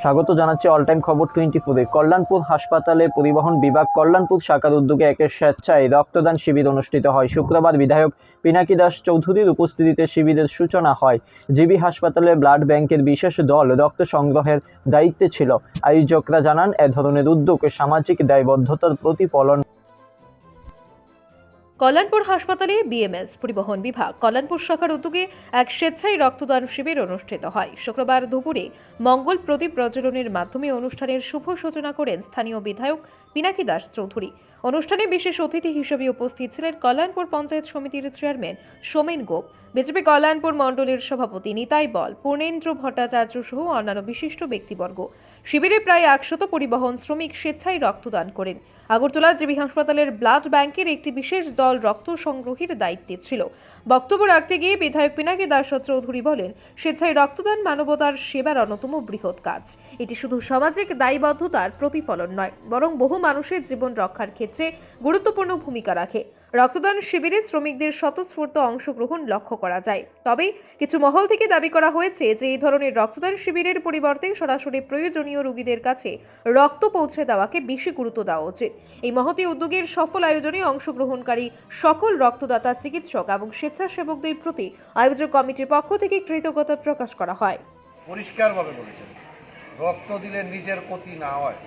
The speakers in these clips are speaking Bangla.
স্বাগত জানাচ্ছি অল টাইম খবর 24-এ। কল্যাণপুর হাসপাতালে পরিবহন বিভাগ কল্যাণপুর শাখার উদ্যোগে একের স্বেচ্ছায় রক্তদান শিবির অনুষ্ঠিত হয়। শুক্রবার বিধায়ক পিনাকি দাস চৌধুরীর উপস্থিতিতে শিবিরের সূচনা হয়। জিবি হাসপাতালে ব্লাড ব্যাংকের বিশেষ দল রক্ত সংগ্রহের দায়িত্বে ছিল। আয়োজকরা জানান, এ ধরনের উদ্যোগ সামাজিক দায়বদ্ধতার প্রতিফলন। কল্যাণপুর হাসপাতালে বিএমএস পরিবহন বিভাগ কল্যাণপুর শাখার উদ্যোগে এক স্বেচ্ছায় রক্তদান শিবির অনুষ্ঠিত হয়। শুক্রবার দুপুরে মঙ্গল প্রদীপ প্রজ্বলনের মাধ্যমে অনুষ্ঠানের শুভ সূচনা করেন স্থানীয় বিধায়ক পিনাকি দাস চৌধুরী। অনুষ্ঠানে বিশেষ অতিথি হিসেবে উপস্থিত ছিলেন কল্যাণপুর পঞ্চায়েত সমিতির চেয়ারম্যান সোমেন গোপ, বিজেপি কল্যাণপুর মণ্ডলের সভাপতি নিতাই বল, পূর্ণেন্দ্র ভট্টাচার্য সহ অন্যান্য বিশিষ্ট ব্যক্তিবর্গ। শিবিরে প্রায় 100 পরিবহন শ্রমিক স্বেচ্ছায় রক্তদান করেন। আগরতলা জিবি হাসপাতালের ব্লাড ব্যাংকের একটি বিশেষ দল রক্ত সংগ্রহের দায়িত্বে ছিল। বক্তব্য রাখতে গিয়ে বিধায়ক পিনাকি দাস চৌধুরী বলেন, স্বেচ্ছায় রক্তদান মানবতার সেবার অন্যতম বৃহৎ কাজ। এটি শুধু সামাজিক দায়বদ্ধতার প্রতিফলন নয়, বরং বহু মানুষের জীবন রক্ষার ক্ষেত্রে গুরুত্বপূর্ণ ভূমিকা রাখে। রক্তদান শিবিরে শ্রমিকদের স্বতঃস্ফূর্ত অংশগ্রহণ লক্ষ্য করা যায়। তবে কিছু মহল থেকে দাবি করা হয়েছে যে এই ধরনের রক্তদান শিবিরের পরিবর্তে সরাসরি প্রয়োজনীয় রোগীদের কাছে রক্ত পৌঁছে দেওয়াকে বেশি গুরুত্ব দেওয়া উচিত। এই মহতী উদ্যোগের সফল আয়োজনে অংশগ্রহণকারী সকল রক্তদাতা, চিকিৎসক এবং স্বেচ্ছাসেবকদের প্রতি আয়োজক কমিটির পক্ষ থেকে কৃতজ্ঞতা প্রকাশ করা হয়। পরিষ্কারভাবে বলেছেন, রক্ত দিলে নিজের ক্ষতি না হয়,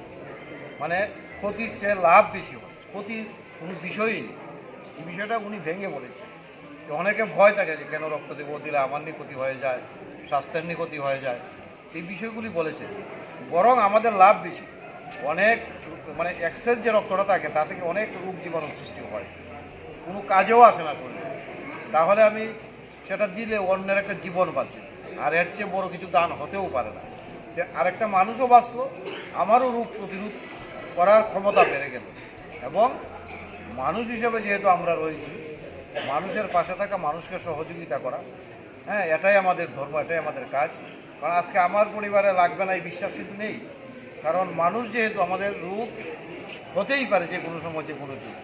মানে ক্ষতির চেয়ে লাভ বেশি হয়, ক্ষতির কোনো বিষয়ই নেই। এই বিষয়টা উনি ভেঙে বলেছেন। অনেকে ভয় থাকে যে কেন রক্ত দেবো, দিলে আমার নিয়ে ক্ষতি হয়ে যায়, স্বাস্থ্যের নিয়ে ক্ষতি হয়ে যায়, এই বিষয়গুলি বলেছেন। বরং আমাদের লাভ বেশি। অনেক মানে এক্সেস যে রক্তটা থাকে তা থেকে অনেক রোগ জীবাণু সৃষ্টি হয়, কোনো কাজেও আসে না শরীরে। তাহলে আমি সেটা দিলে অন্যের একটা জীবন বাঁচে, আর এর চেয়ে বড় কিছু দান হতেও পারে না। যে আরেকটা মানুষও বাঁচলো, আমারও রোগ প্রতিরোধ করার ক্ষমতা বেড়ে গেল। এবং মানুষ হিসেবে যেহেতু আমরা রয়েছি, মানুষের পাশে থাকা, মানুষকে সহযোগিতা করা, হ্যাঁ, এটাই আমাদের ধর্ম, এটাই আমাদের কাজ। কারণ আজকে আমার পরিবারে লাগবে না এই বিশ্বাস কিন্তু নেই। কারণ মানুষ যেহেতু, আমাদের রোগ হতেই পারে যে কোনো সময়, যে কোনো যুগ,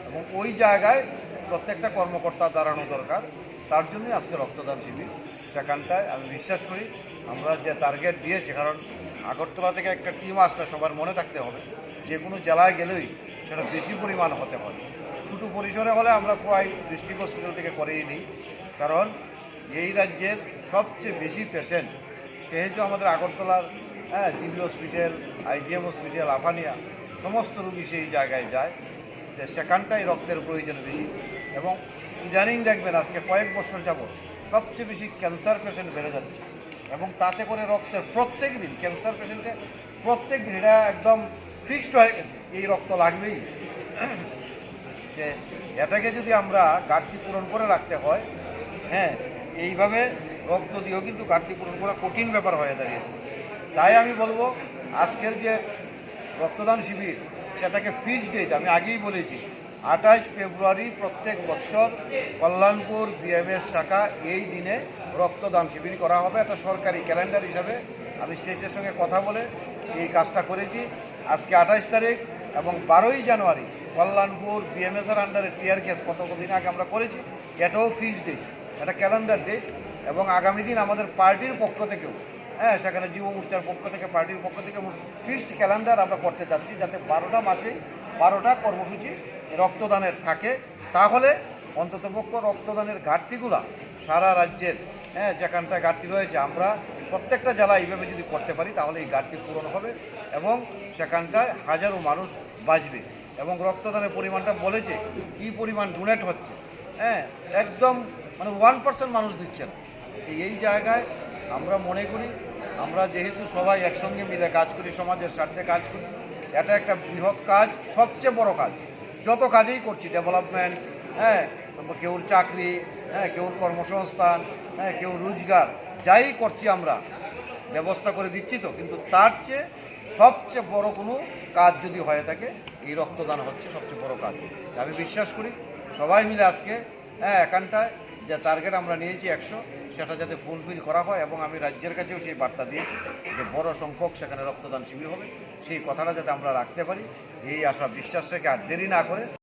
এবং ওই জায়গায় প্রত্যেকটা কর্মকর্তা দাঁড়ানো দরকার। তার জন্যই আজকে রক্তদান শিবির। সেখানটায় আমি বিশ্বাস করি আমরা যে টার্গেট দিয়েছি, কারণ আগরতলা থেকে একটা টিম আসলে সবার মনে থাকতে হবে, যে কোনো জেলায় গেলেই সেটা বেশি পরিমাণ হতে হয়। ছোটো পরিসরে হলে আমরা প্রায় ডিস্ট্রিক্ট হসপিটাল থেকে করেই নিই, কারণ এই রাজ্যের সবচেয়ে বেশি পেশেন্ট সেহেতু আমাদের আগরতলার জিবি হসপিটাল, আইজিএম হসপিটাল, আফানিয়া, সমস্ত রোগী সেই জায়গায় যায়, যে সেখানটাই রক্তের প্রয়োজন বেশি। এবং ইদানিং দেখবেন আজকে কয়েক বছর যাবত সবচেয়ে বেশি ক্যান্সার পেশেন্ট বেড়ে যাচ্ছে, এবং তাতে করে রক্তের প্রত্যেক দিন ক্যান্সার পেশেন্টে প্রত্যেক দিন এটা একদম ফিক্সড হয়ে গেছে, এই রক্ত লাগবেই। যে এটাকে যদি আমরা ঘাটতি পূরণ করে রাখতে হয়, হ্যাঁ, এইভাবে রক্ত দিয়েও কিন্তু ঘাটতি পূরণ করা কঠিন ব্যাপার হয়ে দাঁড়িয়েছে। তাই আমি বলবো, আজকের যে রক্তদান শিবির, সেটাকে ফিক্সড ডেট আমি আগেই বলেছি, 28 ফেব্রুয়ারি প্রত্যেক বছর কল্যাণপুর বিএমএস শাখা এই দিনে রক্তদান শিবির করা হবে। একটা সরকারি ক্যালেন্ডার হিসাবে আমি স্টেটের সঙ্গে কথা বলে এই কাজটা করেছি। আজকে 28 তারিখ এবং 12ই জানুয়ারি কল্যাণপুর বিএমএসের আন্ডারে টিয়ার গ্যাস কতদিন আগে আমরা করেছি, এটাও ফিক্সড ডেট, এটা ক্যালেন্ডার ডেট। এবং আগামী দিন আমাদের পার্টির পক্ষ থেকেও, হ্যাঁ, সেখানে যুব মোর্চার পক্ষ থেকে, পার্টির পক্ষ থেকে ফিক্সড ক্যালেন্ডার আমরা করতে চাচ্ছি, যাতে 12টা মাসে 12টা কর্মসূচি রক্তদানের থাকে। তাহলে অন্ততপক্ষ রক্তদানের ঘাটতিগুলো সারা রাজ্যের, হ্যাঁ, যেখানটায় ঘাটতি রয়েছে, আমরা প্রত্যেকটা জেলা এইভাবে যদি করতে পারি, তাহলে এই ঘাটতি পূরণ হবে এবং সেখানটায় হাজারো মানুষ বাঁচবে। এবং রক্তদানের পরিমাণটা বলেছে কী পরিমাণ ডোনেট হচ্ছে, হ্যাঁ, একদম মানে 1% মানুষ দিচ্ছে না। এই জায়গায় আমরা মনে করি, আমরা যেহেতু সবাই একসঙ্গে মিলে কাজ করি, সমাজের স্বার্থে কাজ করি, এটা একটা বৃহৎ কাজ, সবচেয়ে বড় কাজ। যত কাজেই করছি, ডেভেলপমেন্ট, হ্যাঁ, কেউ চাকরি, হ্যাঁ, কেউ কর্মসংস্থান, হ্যাঁ, কেউ রোজগার, যাই করছি আমরা ব্যবস্থা করে দিচ্ছি তো, কিন্তু তার চেয়ে সবচেয়ে বড় কোনো কাজ যদি হয়ে থাকে, এই রক্তদান হচ্ছে সবচেয়ে বড় কাজ। আমি বিশ্বাস করি সবাই মিলে আজকে, হ্যাঁ, এখানটায় যে টার্গেট আমরা নিয়েছি 100, সেটা যাতে ফুলফিল করা হয়। এবং আমি রাজ্যের কাছেও সেই বার্তা দিয়েছি যে বড় সংখ্যক সেখানে রক্তদান শিবির হবে, সেই কথাটা যাতে আমরা রাখতে পারি, এই আশা বিশ্বাস রেখে আর দেরি না করে